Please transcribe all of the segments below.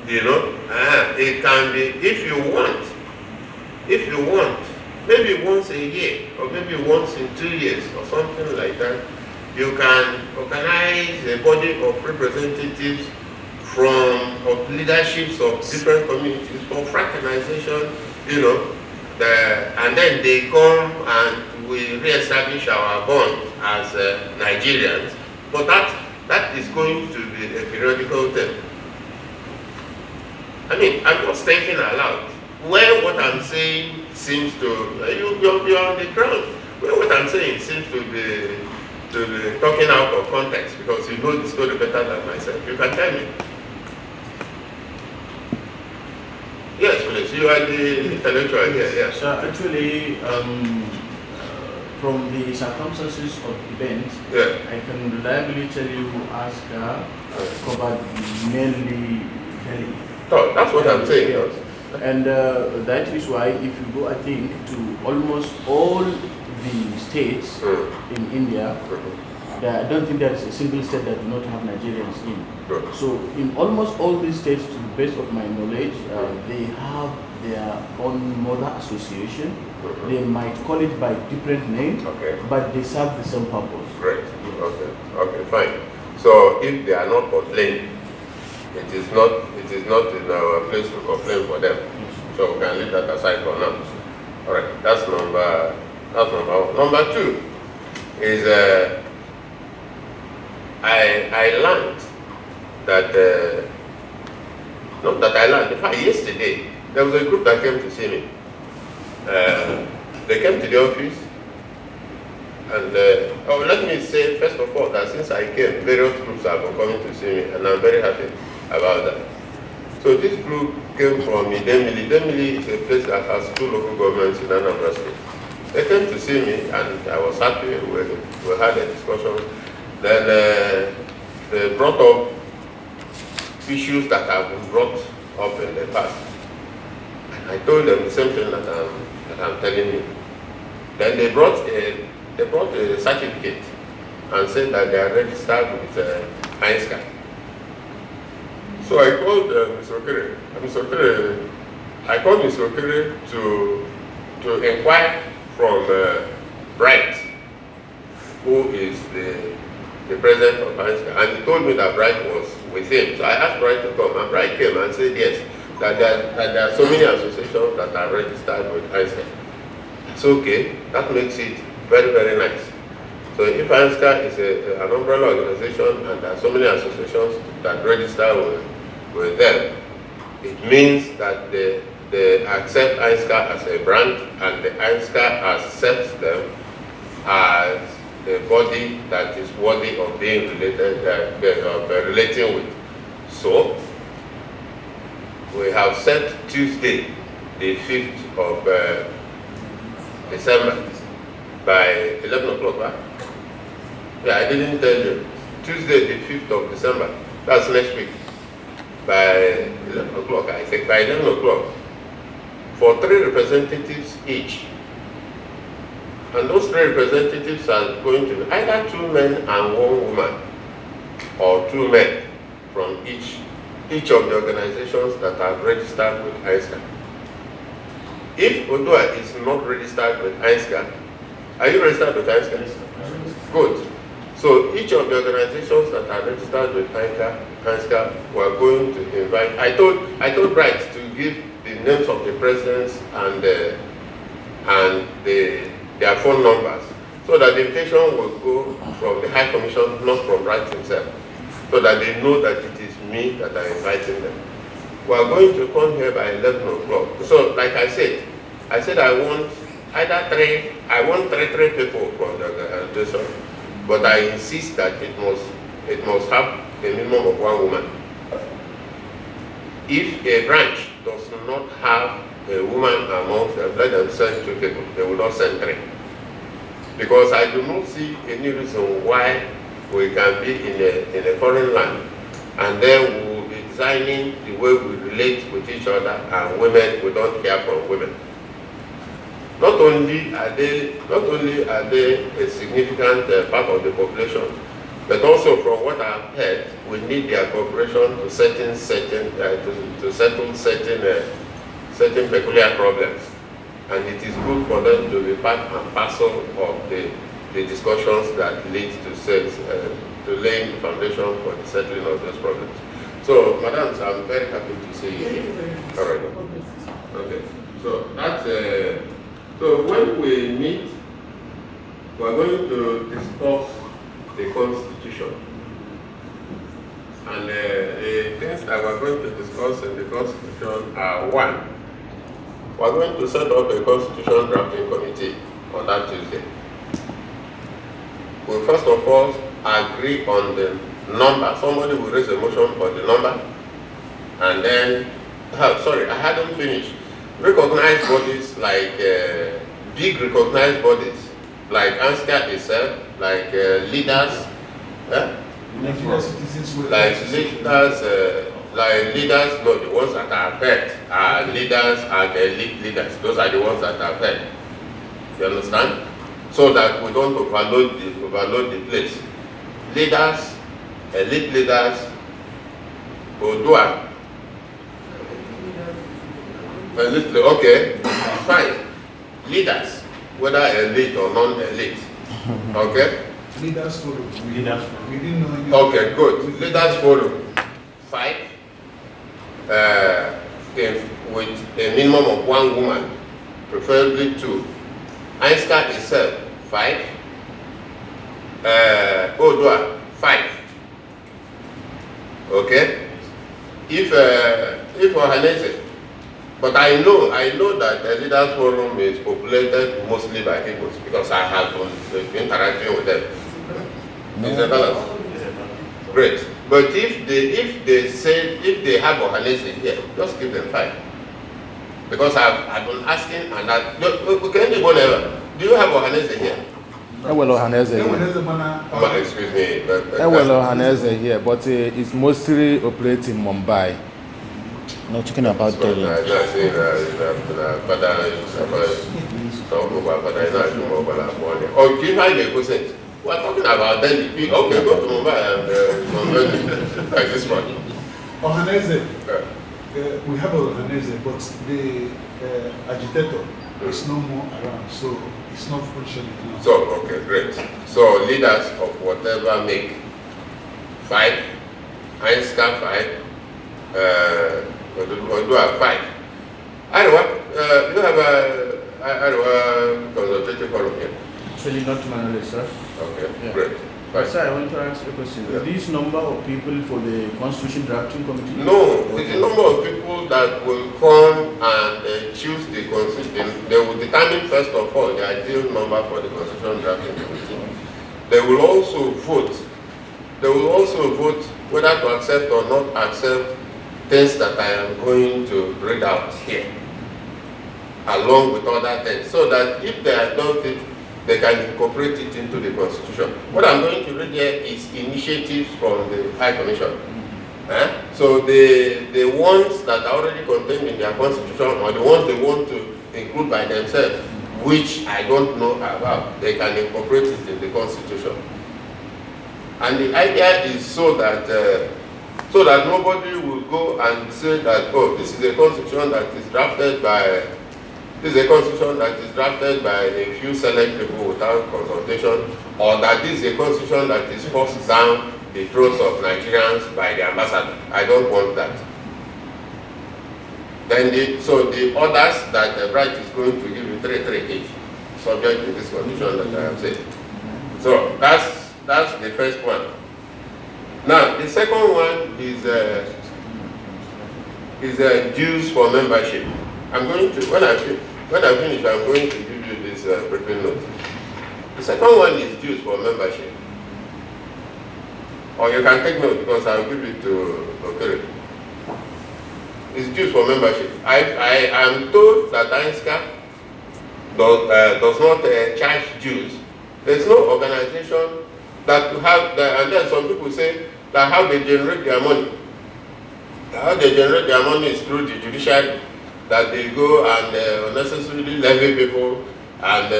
You know, it can be, if you want, maybe once a year, or maybe once in 2 years, or something like that, you can organize a body of representatives of leaderships of different communities for fraternization, you know, and then they come and we re-establish our bonds as Nigerians. But that is going to be a periodical thing. I mean, I'm just thinking aloud. When what I'm saying seems to, you're on the ground. When what I'm saying seems to be talking out of context, because you know the story better than myself, you can tell me. Yes, please. You are the intellectual here. Yes. So actually, from the circumstances of events, yeah. I can reliably tell you ASCA covered mainly Delhi. Oh, that's what I'm saying. Yes. And that is why if you go, I think, to almost all the states in India, I don't think there is a single state that do not have Nigerians in. So in almost all these states, to the best of my knowledge, they have their own mother association. They might call it by different names, but they serve the same purpose. Great. Yes. Okay, fine. So if they are not complaining, it is not in our place to complain for them. So we can leave that aside for now. All right, that's number one. Number two is I learned that not that I learned. In fact, yesterday there was a group that came to see me. They came to the office, and let me say first of all that since I came, various groups have been coming to see me, and I'm very happy about that. So this group came from Idemili. Idemili is a place that has 2 local governments in Anambra State. They came to see me, and I was happy. We had a discussion. Then they brought up issues that have been brought up in the past. And I told them the same thing that I'm telling you. Then they brought a certificate and said that they are registered with INSCA. So I called Mr. Okere. I called Mr. Okere to inquire from Bright, who is the president of INSCA, and he told me that Bright was with him. So I asked Bright to come, and Bright came and said yes, that there are so many associations that are registered with INSCA. It's okay, that makes it very, very nice. So if INSCA is an umbrella organization and there are so many associations that register with them, it means that they accept INSCA as a brand, and the INSCA accepts them as a body that is worthy of being relating with. So we have set Tuesday, the 5th of December by 11 o'clock, right? Yeah, I didn't tell you. Tuesday, the 5th of December, that's next week, by 11 o'clock, I think, by 11 o'clock, for 3 representatives each. And those 3 representatives are going to be either 2 men and 1 woman, or 2 men from each of the organizations that are registered with INSCA. If Odua is not registered with INSCA, are you registered with INSCA? Good. So each of the organizations that are registered with INSCA, we're going to invite. I told Bright to give the names of the presidents and their phone numbers, so that the invitation will go from the High Commission, not from Bright himself, so that they know that it is me that are inviting them. We are going to come here by 11 o'clock. So, like I said I want either 3, I want three people from the organization, but I insist that it must have a minimum of 1 woman. If a branch does not have a woman amongst them, let them send 2 people. They will not send 3. Because I do not see any reason why we can be in a foreign land and then we will be designing the way we relate with each other, and women, we don't hear from women. Not only are they a significant part of the population, But also from what I've heard, we need their cooperation to settle certain peculiar problems. And it is good for them to be part and parcel of the discussions that lead to laying the foundation for the settling of those problems. So, madams, I'm very happy to see you here. All right. Okay. So that's so when we meet, we are going to discuss the Constitution. And the things that we're going to discuss in the Constitution are: one, we're going to set up a Constitution drafting committee on that Tuesday. We'll first of all agree on the number. Somebody will raise a motion for the number. And then, sorry, I hadn't finished. Recognized bodies like big recognized bodies like ANSCA itself, like leaders, no, the ones that are heard are leaders and elite leaders. Those are the ones that are heard. You understand? So that we don't overload the place. Leaders, elite leaders, Odua. Okay, fine. Leaders, whether elite or non-elite. Okay? Leaders follow. Leaders follow. We didn't know anything. Okay, good. Leaders follow. 5. With a minimum of 1 woman, preferably 2. Einstein itself, 5. Odua, 5. Okay? If Ohanese, but I know that the Leaders Forum is populated mostly by Igbos because I have been interacting with them. Is it balance? Great. But if they have Ohanese here, just give them 5. Because I've been asking, and do you have Ohanese here? Excuse me. Ohanese here, but it's mostly operating in Mumbai. Not talking about Delhi. Oh, give me the questions. We're talking about Delhi. Okay, go to Mumbai and like this one. Ohanese, we have Ohanese, but the agitator is no more around, so it's not functioning now. So, okay, great. So, leaders of whatever make 5, Einstein 5, do have 5. You have a consultative forum here? Actually, not to my knowledge, sir. Okay, Yeah. great. Sir, I want to ask a question. Yeah. This number of people for the Constitution Drafting Committee? No, it's the number of people that will come and choose the Constitution. They will determine, first of all, the ideal number for the Constitution Drafting Committee. They will also vote. They will also vote whether to accept or not accept things that I am going to read out here, along with other things, so that if they adopt it, they can incorporate it into the Constitution. What I'm going to read here is initiatives from the High Commission. So the ones that are already contained in their Constitution, or the ones they want to include by themselves, which I don't know about, they can incorporate it in the Constitution. And the idea is so that nobody will go and say that, oh, this is a Constitution that is drafted by a few select people without consultation, or that this is a Constitution that is forced down the throats of Nigerians by the ambassador. I don't want that. Then so the others that the right is going to give you 3 each, subject to this condition that I have said. So that's the first one. Now the second one is dues for membership. I'm going to, when I finish, I'm going to give you this briefing note. The second one is dues for membership. Or you can take note because I'll give it to Dr. It's dues for membership. I am told that INSCA does not charge dues. There's no organization that have, and then some people say that how they generate their money. How they generate their money is through the judiciary, that they go and unnecessarily levy people and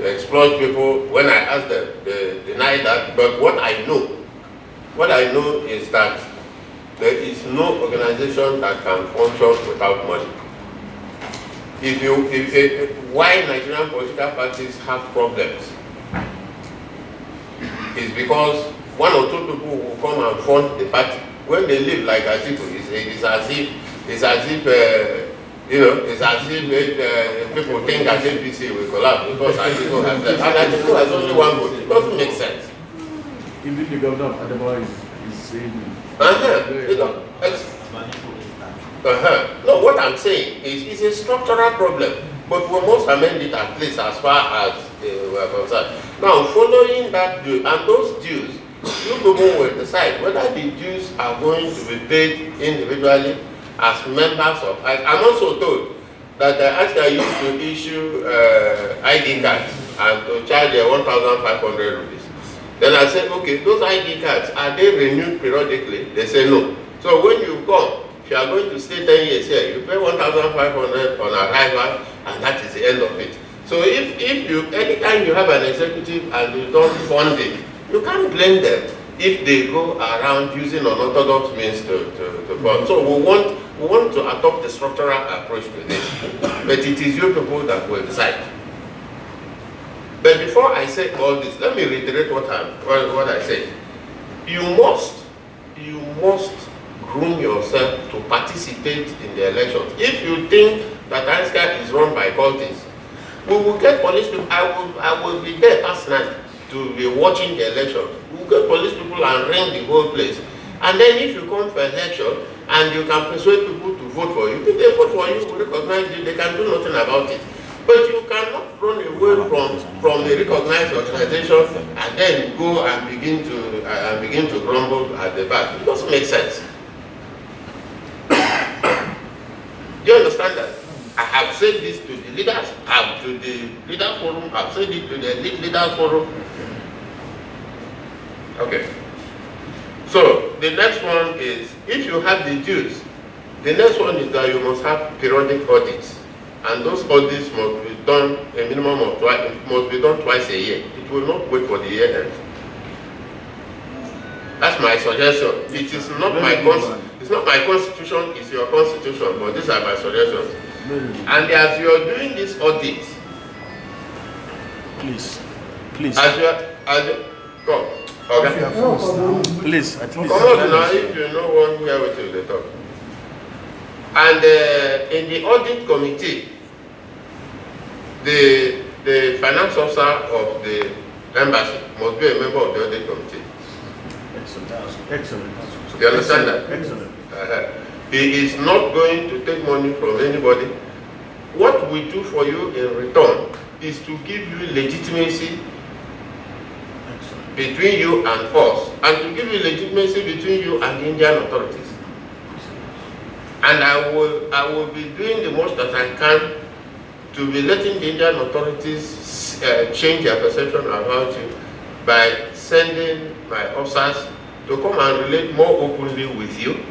exploit people. When I ask them, they deny that. But what I know is that there is no organization that can function without money. Why Nigerian political parties have problems is because one or two people will come and fund the party. When they live like Atiku, it's as if people think that APC will collapse because Atiku has left. And Atiku has only one vote. It doesn't make sense. Even the governor of Adamawa is saying No, what I'm saying is it's a structural problem, but we must amend it at least as far as we are concerned. Now, following that due, and those dues, you people will decide whether the dues are going to be paid individually as members of. I'm also told that the ASCA used to issue ID cards and to charge 1,500 rupees. Then I said, okay, those ID cards, are they renewed periodically? They say no. So when you come, if you are going to stay 10 years here, you pay 1,500 on arrival, and that is the end of it. So if anytime you have an executive and you don't fund it, you can't blame them if they go around using unorthodox means to fund. So we want to adopt the structural approach to this, but it is you people that will decide. But before I say all this, let me reiterate what I said. You must groom yourself to participate in the elections. If you think that ASCA is run by cultists, we will get police people. I will be there personally to be watching the election. We will get police people and ring the whole place. And then if you come for election and you can persuade people to vote for you, if they vote for you, we recognize you, they can do nothing about it. But you cannot run away from a recognized organization and then go and begin to grumble at the back. It doesn't make sense. Do you understand that? I have said this to the leaders, to the leader forum, I've said it to the leader forum. Okay. So the next one is, if you have the dues, the next one is that you must have periodic audits. And those audits must be done a minimum of twice a year. It will not wait for the year end. That's my suggestion. It is not it's not my constitution, it's your constitution, but these are my suggestions. And as you are doing this audit, please. Come. Okay. Please, at least. Come on now, if you know one here with you, they talk. And in the audit committee, the finance officer of the embassy must be a member of the audit committee. Excellent. Do you understand that? Excellent. He is not going to take money from anybody. What we do for you in return is to give you legitimacy between you and us, and to give you legitimacy between you and the Indian authorities. And I will be doing the most that I can to be letting the Indian authorities change their perception about you by sending my officers to come and relate more openly with you,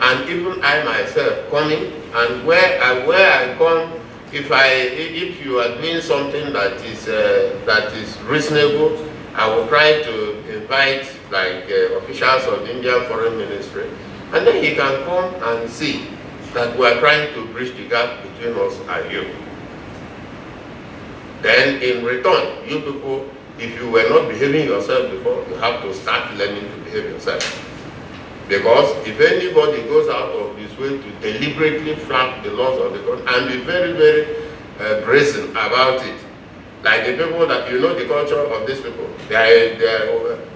and even I myself coming, and where I come, if you are doing something that is reasonable, I will try to invite like officials of the Indian Foreign Ministry, and then he can come and see that we are trying to bridge the gap between us and you. Then in return, you people, if you were not behaving yourself before, you have to start learning to behave yourself. Because if anybody goes out of his way to deliberately flouts the laws of the country and be very, very brazen about it, like the people that you know the culture of these people,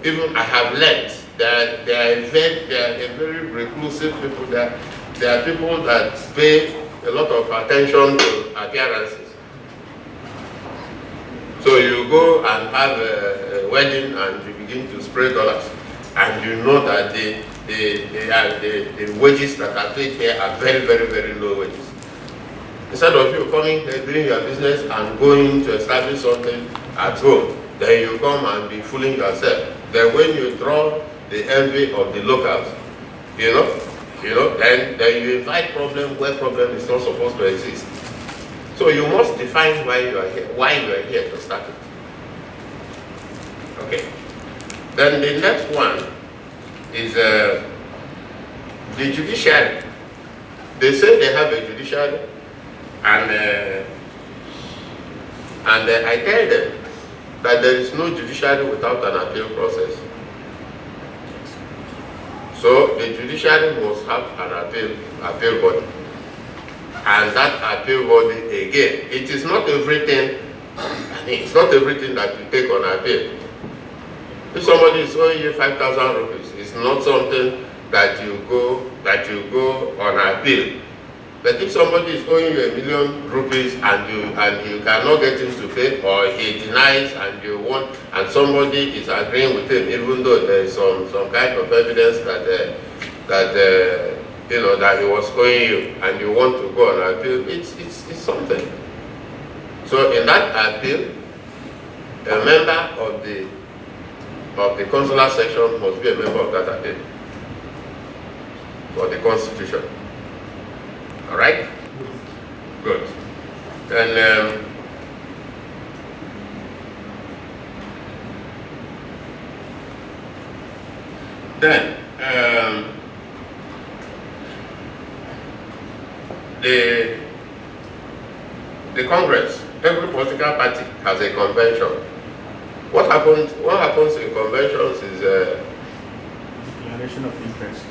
even I have learned that they are a very reclusive people. They are people that pay a lot of attention to appearances. So you go and have a wedding and you begin to spray dollars, and you know that the wages that are paid here are very, very, very low wages. Instead of you coming here doing your business and going to establish something at home, then you come and be fooling yourself. Then when you draw the envy of the locals, then you invite problem where problem is not supposed to exist. So you must define why you are here to start it. Okay. Then the next one is the judiciary. They say they have a judiciary, and I tell them that there is no judiciary without an appeal process. So the judiciary must have an appeal body. And that appeal body, again, it is not everything, it's not everything that you take on appeal. If somebody is owing you 5,000 rupees, it's not something that you go on appeal. But if somebody is owing you 1,000,000 rupees and you cannot get him to pay, or he denies and you want, and somebody is agreeing with him, even though there is some kind of evidence that he was owing you, and you want to go on appeal, it's something. So in that appeal, a member of the consular section must be a member of that appeal for the Constitution. All right? Good. And then the Congress, every political party has a convention. What happens in conventions is Declaration of interest.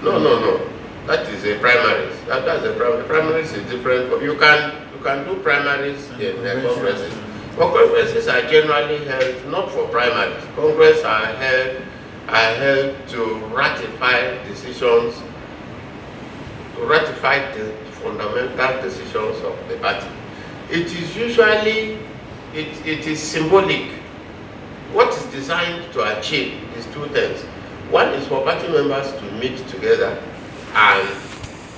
No. That is a primaries. That's a primary. Primaries is different. You can do primaries in congresses. But congresses are generally held not for primaries. Congress are held to ratify decisions, to ratify the fundamental decisions of the party. It is usually it is symbolic. What is designed to achieve is two things. One is for party members to meet together and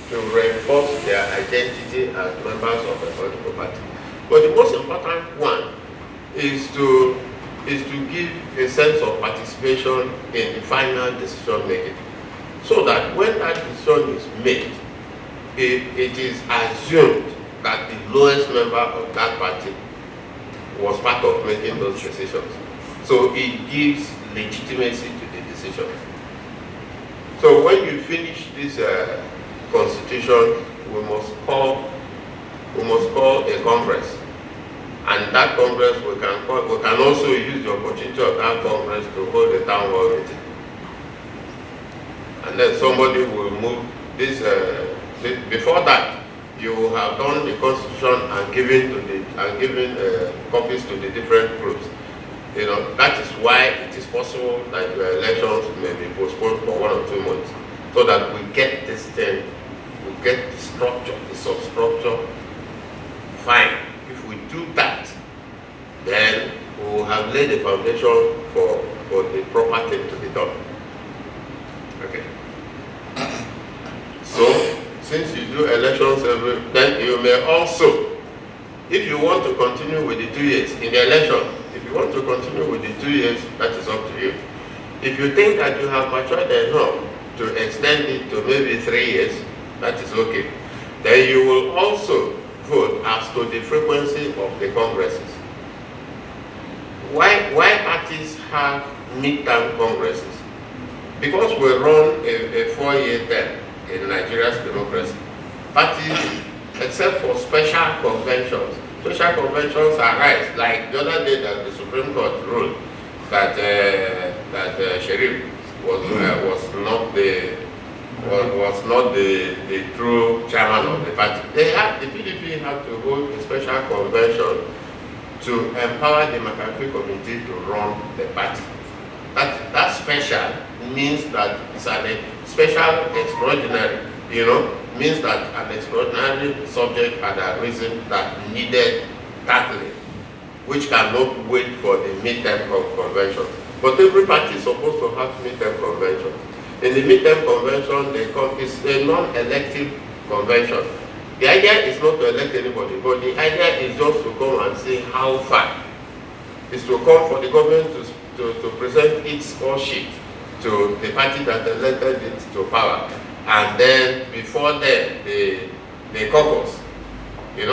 to reinforce their identity as members of a political party. But the most important one is to give a sense of participation in the final decision making, so that when that decision is made, it is assumed that the lowest member of that party was part of making those decisions. So it gives legitimacy to the decision. So when you finish this constitution, we must call a congress, and that congress we can also use the opportunity of that congress to hold a town hall meeting, and then somebody will move this. Before that, you will have done the constitution and given copies to the different groups. That is why it is possible that your elections may be postponed for 1 or 2 months, so that we get this thing, we get the structure, the substructure. Fine. If we do that, then we will have laid the foundation for the proper thing to be done. Okay. So, since you do elections then you may also, if you want to continue with the 2 years in the election, if you want to continue with the 2 years, that is up to you. If you think that you have matured enough to extend it to maybe 3 years, that is okay. Then you will also vote as to the frequency of the congresses. Why parties have midterm congresses? Because we run a 4-year term in Nigeria's democracy. Parties, except for special conventions arise. Like the other day that the Supreme Court ruled that Sheriff was not the true chairman of the party. The PDP had to hold a special convention to empower the McCarthy committee to run the party. That special means that it's a special extraordinary, means that an extraordinary subject had arisen that needed tackling, which cannot wait for the midterm convention. But every party is supposed to have midterm convention. In the midterm convention, it's a non-elective convention. The idea is not to elect anybody, but the idea is just to come and see how far. It's to come for the government to present its score sheet to the party that elected it to power. And then before then, the caucus, the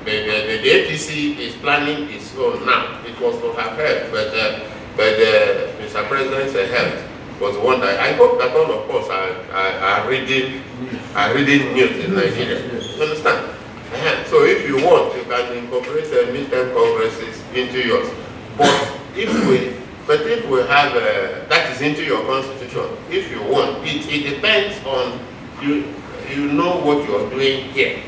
APC is planning its own now. It was to have heard, but But Mr. President's health was one that I hope that all of us are reading news in Nigeria. You understand? So if you want, you can incorporate the midterm congresses into yours. But if we have that is into your constitution, if you want, it depends on you. You know what you are doing here,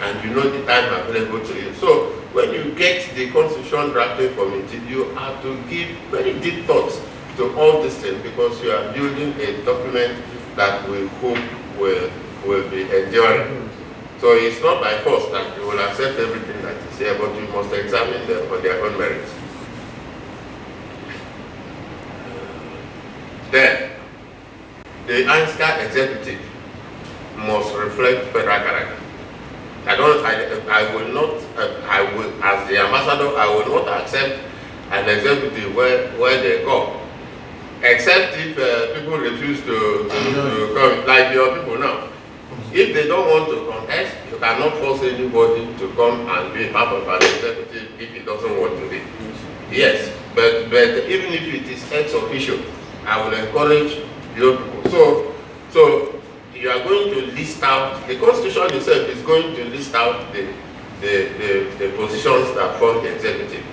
and you know the time available to you. So when you get the constitution drafting committee, you have to give very deep thoughts to all these things, because you are building a document that we hope will be enduring. So it's not by force that you will accept everything that is here, but you must examine them on their own merits. Then, the ANSCA executive must reflect federal character. I will not, as the ambassador, I will not accept an executive where they go, except if people refuse to come, like your people now. If they don't want to contest, you cannot force anybody to come and be part of an executive if he doesn't want to be. Yes, but even if it is ex officio, I will encourage your people. So you are going to list out, the constitution itself is going to list out the positions that form the executive.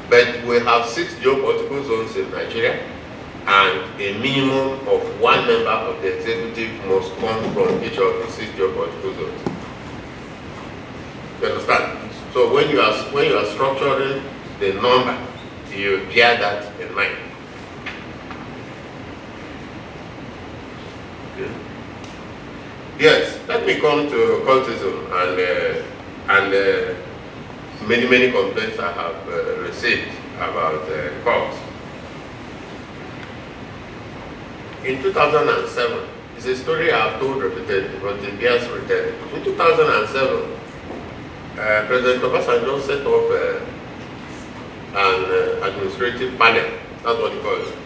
But we have 6 geopolitical zones in Nigeria, and a minimum of 1 member of the executive must come from each of the 6 geopolitical zones. You understand? So when you are structuring the number, you bear that in mind. Okay. Yes, let me come to cultism and many complaints I have received about cults. In 2007, it's a story I've told repeatedly, but it bears retelling. In 2007, President Obasanjo set up an administrative panel, that's what he calls it,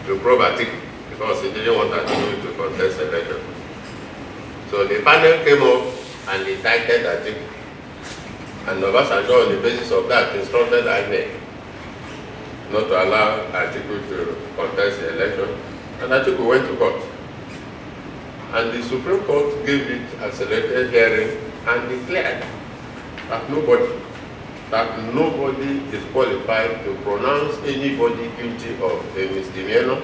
to probe Atiku, because he didn't want Atiku to contest the election. So the panel came up and indicted Atiku. And Obasanjo, on the basis of that, instructed INEC not to allow Atiku to contest the election. And Atiku went to court. And the Supreme Court gave it a selected hearing and declared that nobody is qualified to pronounce anybody guilty of a misdemeanor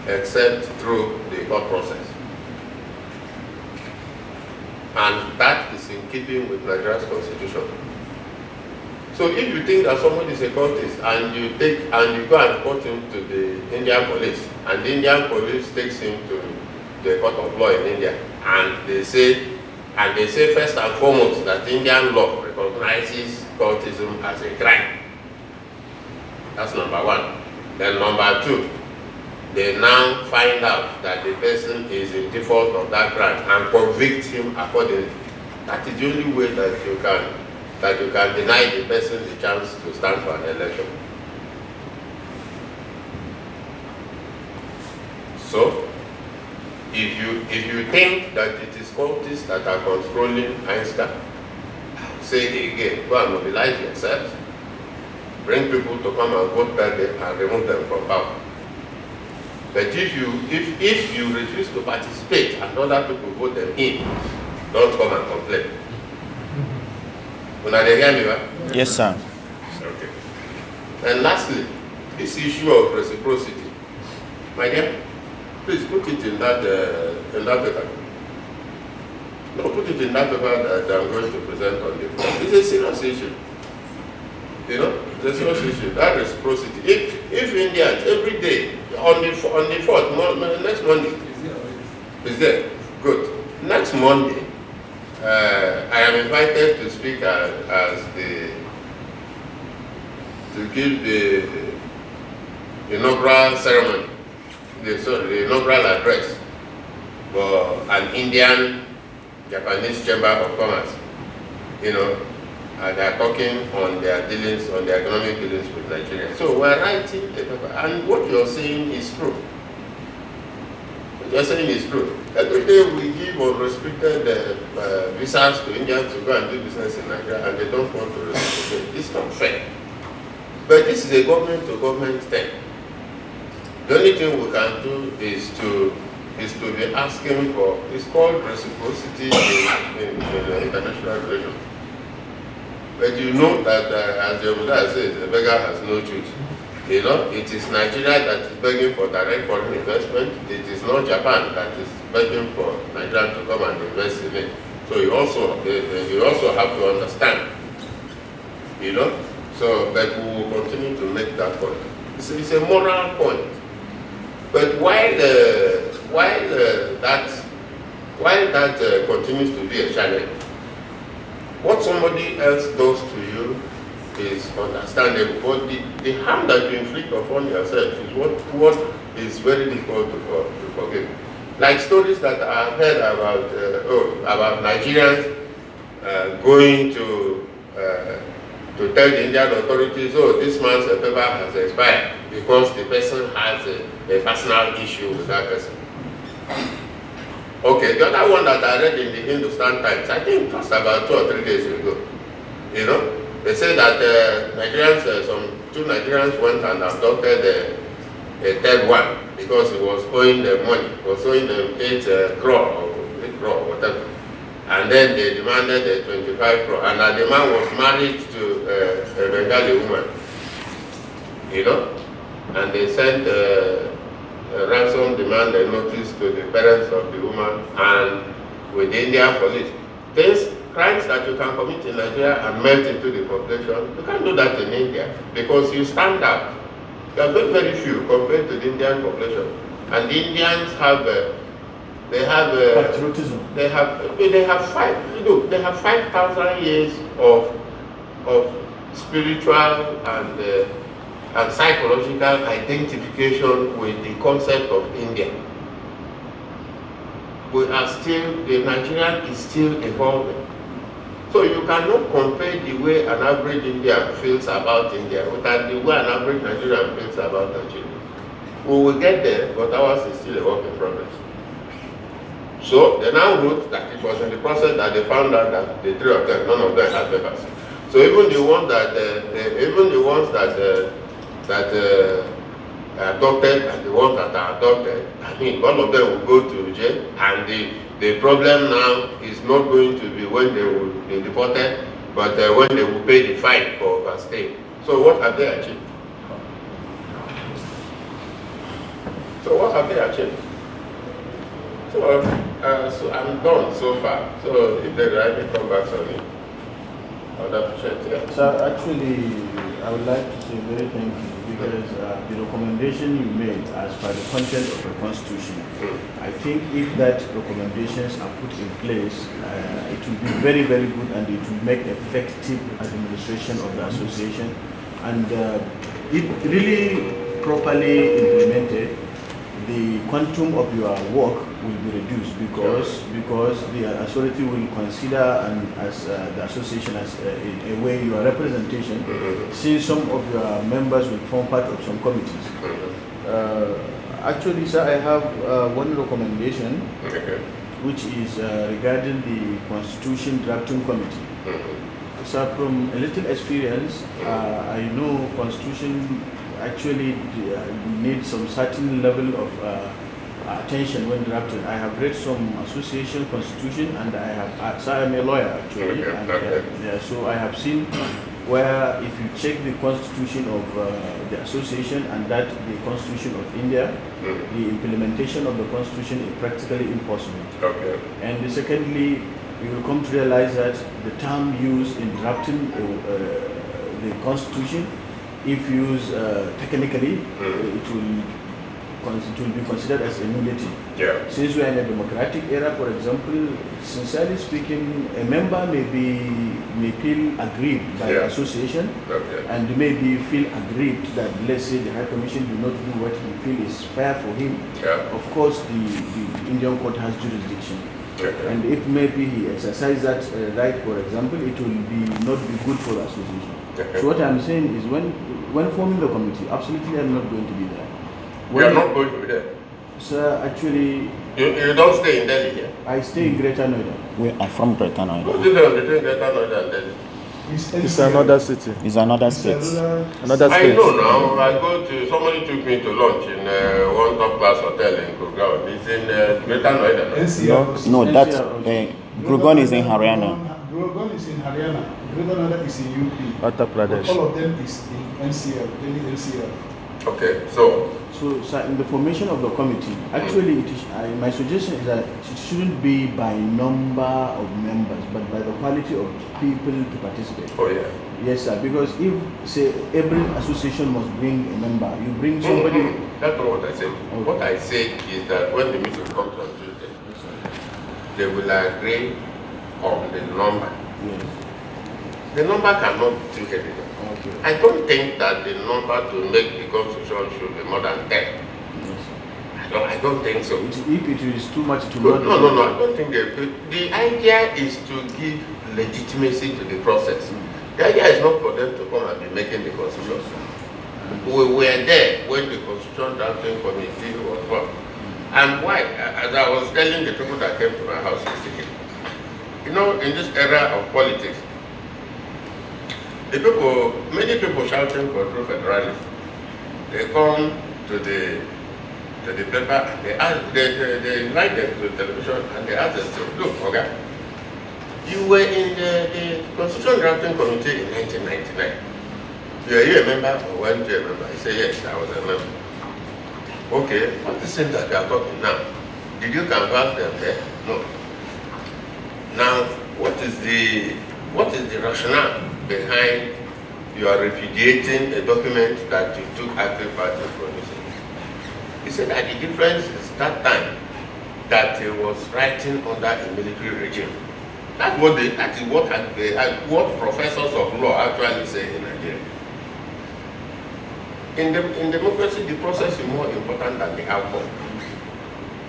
except through the court process. And that is in keeping with Nigeria's constitution. So if you think that somebody is a cultist and you go and report him to the Indian police, and the Indian police takes him to the court of law in India, and they say first and foremost that Indian law recognizes cultism as a crime. That's number 1. Then number 2, they now find out that the person is in default of that crime and convict him accordingly. That is the only way that you can deny the person the chance to stand for an election. So, if you think that it is cultists that are controlling ANSCA, say again, go and mobilize yourselves, bring people to come and vote that day and remove them from power. But if you refuse to participate and other people vote them in, don't come and complain. Una dey hear me, right? Yes, sir. Okay. And lastly, this issue of reciprocity, my dear, please put it in that paper. No, put it in that paper that I'm going to present on the floor. It's a serious issue. You know, it's a serious issue. That reciprocity. If Indians every day on the 4th, next Monday, is there? Good. Next Monday, I am invited to speak to give the inaugural ceremony, the inaugural address for an Indian-Japanese Chamber of Commerce. You know, they are talking on their dealings, on their economic dealings with Nigeria. So we are writing a paper, and what you are saying is true. What you are saying is true. Every day we give unrestricted visas to Indians to go and do business in Nigeria, and they don't want to reciprocate. It's not fair. But this is a government-to-government thing. The only thing we can do is to be asking for, it's called reciprocity in international relations. But you know that, as the Buddha says, the beggar has no choice. You know, it is Nigeria that is begging for direct foreign investment. It is not Japan that is begging for Nigeria to come and invest in it. So you also have to understand, you know. So, but we will continue to make that point. It's a moral point. But while that continues to be a challenge, what somebody else does to you is understandable, but the harm that you inflict upon yourself is what is very difficult to forgive. Like stories that I have heard about Nigerians going to tell the Indian authorities, oh, this man's paper has expired because the person has a personal issue with that person. Okay, the other one that I read in the Hindustan Times, I think just about 2 or 3 days ago, you know, they say that Nigerians, two Nigerians went and adopted a third one because he was owing them money. He was owing them 8 crore or whatever. And then they demanded 25 crore. And the man was married to a Bengali woman, you know. And they sent a ransom demand and notice to the parents of the woman and with the Indian police. These crimes that you can commit in Nigeria and melt into the population, you can't do that in India because you stand out. You are very, very few compared to the Indian population. And the Indians have patriotism. They have 5,000 years of spiritual and psychological identification with the concept of India. The Nigerian is still evolving. So you cannot compare the way an average Indian feels about India with the way an average Nigerian feels about Nigeria. We will get there, but ours is still a work in progress. So they now wrote that it was in the process that they found out that the 3 of them, none of them had papers. So even the ones that adopted and the ones that are adopted, I mean, all of them will go to jail, and the problem now is not going to be when they will be deported, but when they will pay the fine for overstaying. So what have they achieved? So I'm done so far. So if they like me come back on it, I would appreciate it. So actually, I would like to say very thank you because the recommendation you made as per the content of the Constitution, I think if that recommendations are put in place, it will be very, very good and it will make effective administration of the association. And if really properly implemented, the quantum of your work will be reduced because the authority will consider as the association as a way your representation, since some of your members will form part of some committees. Actually, sir, I have one recommendation, which is regarding the Constitution Drafting Committee. So from a little experience, I know Constitution actually needs some certain level of attention when drafted. I have read some association constitution, and so I'm a lawyer actually, so I have seen where if you check the constitution of the association and that the constitution of India, the implementation of the constitution is practically impossible. And secondly, you will come to realize that the term used in drafting the constitution, if used technically, it will be considered as a nullity. Since we are in a democratic era, for example, sincerely speaking, a member may feel aggrieved by the association, and maybe feel aggrieved that, let's say, the High Commission do not do what he feels is fair for him. Of course, the Indian court has jurisdiction. And if maybe he exercises that right, for example, it will not be good for the association. So what I'm saying is when forming the committee, absolutely I'm not going to be there. You are not going to be there? Sir, actually... You don't stay in Delhi here? I stay in Greater Noida. We are from Greater Noida. What's the difference between Greater Noida and Delhi? It's another city. It's another state. Another I state. know now. I go to, somebody took me to lunch in one top class hotel in Gurgaon. It's in Greater Noida. NCR. No, that Gurgaon is in Haryana. Gurgaon is in Haryana. Gurgaon is in UP. Uttar Pradesh. All of them is in NCR, Delhi NCR. Okay, so So, sir, in the formation of the committee, actually, it is, my suggestion is that it shouldn't be by number of members, but by the quality of people to participate. oh yeah. Yes, sir, because if, say, every association must bring a member, you bring somebody. That's not what I said. What I said is that when the meeting comes on Tuesday, they will agree on the number. Yes. The number cannot be too heavy. Okay. I don't think that the number to make the constitution should be more than 10. Yes. I don't think so. If it is too much, to No, I don't think the idea is to give legitimacy to the process. The idea is not for them to come and be making the constitution. We were there when the constitution drafting committee was formed. And why? As I was telling the people that came to my house yesterday, you know, in this era of politics, many people shouting for true federalism. They come to the paper and they invite them to the television and they ask them, look, okay, you were in the Constitution Drafting Committee in 1999. Are you a member or weren't you a member? He said, yes, I was a member. Okay, what is it that you are talking now? Did you canvass them there? No. Now, what is the rationale behind you are repudiating a document that you took active part in producing? He said that the difference is that time that he was writing under a military regime. That is what professors of law actually say in Nigeria. In democracy, the process is more important than the outcome.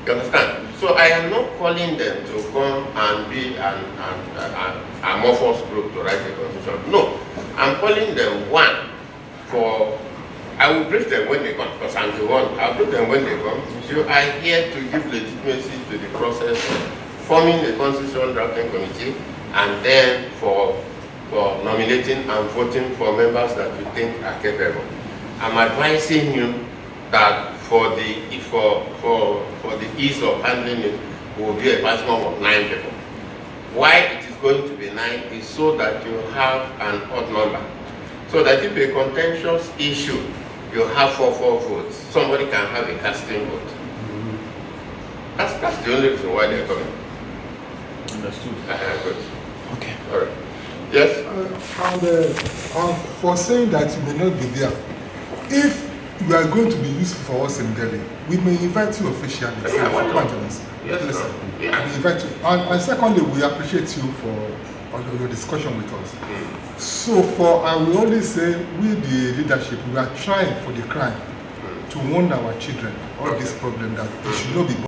You understand? So I am not calling them to come and be an amorphous group to write a constitution. No, I'm calling them one for. I will brief them when they come, because I'm the one. I'll brief them when they come. You are here to give legitimacy to the process of forming a constitution drafting committee, and then for nominating and voting for members that you think are capable. I'm advising you that for the ease of handling it, will be a maximum of 9 people. Why it is going to be 9 is so that you have an odd number. So that if a contentious issue, you have 4 votes, somebody can have a casting vote. That's the only reason why they're coming. Understood. Good. Okay. All right. Yes? For saying that you may not be there, if you are going to be useful for us in Delhi, we may invite you officially. Yeah, why not? Yes, Yes, yeah. We invite you. And secondly, we appreciate you for your discussion with us. So I will only say, we the leadership, we are trying for the crime to warn our children all this problem that they should not be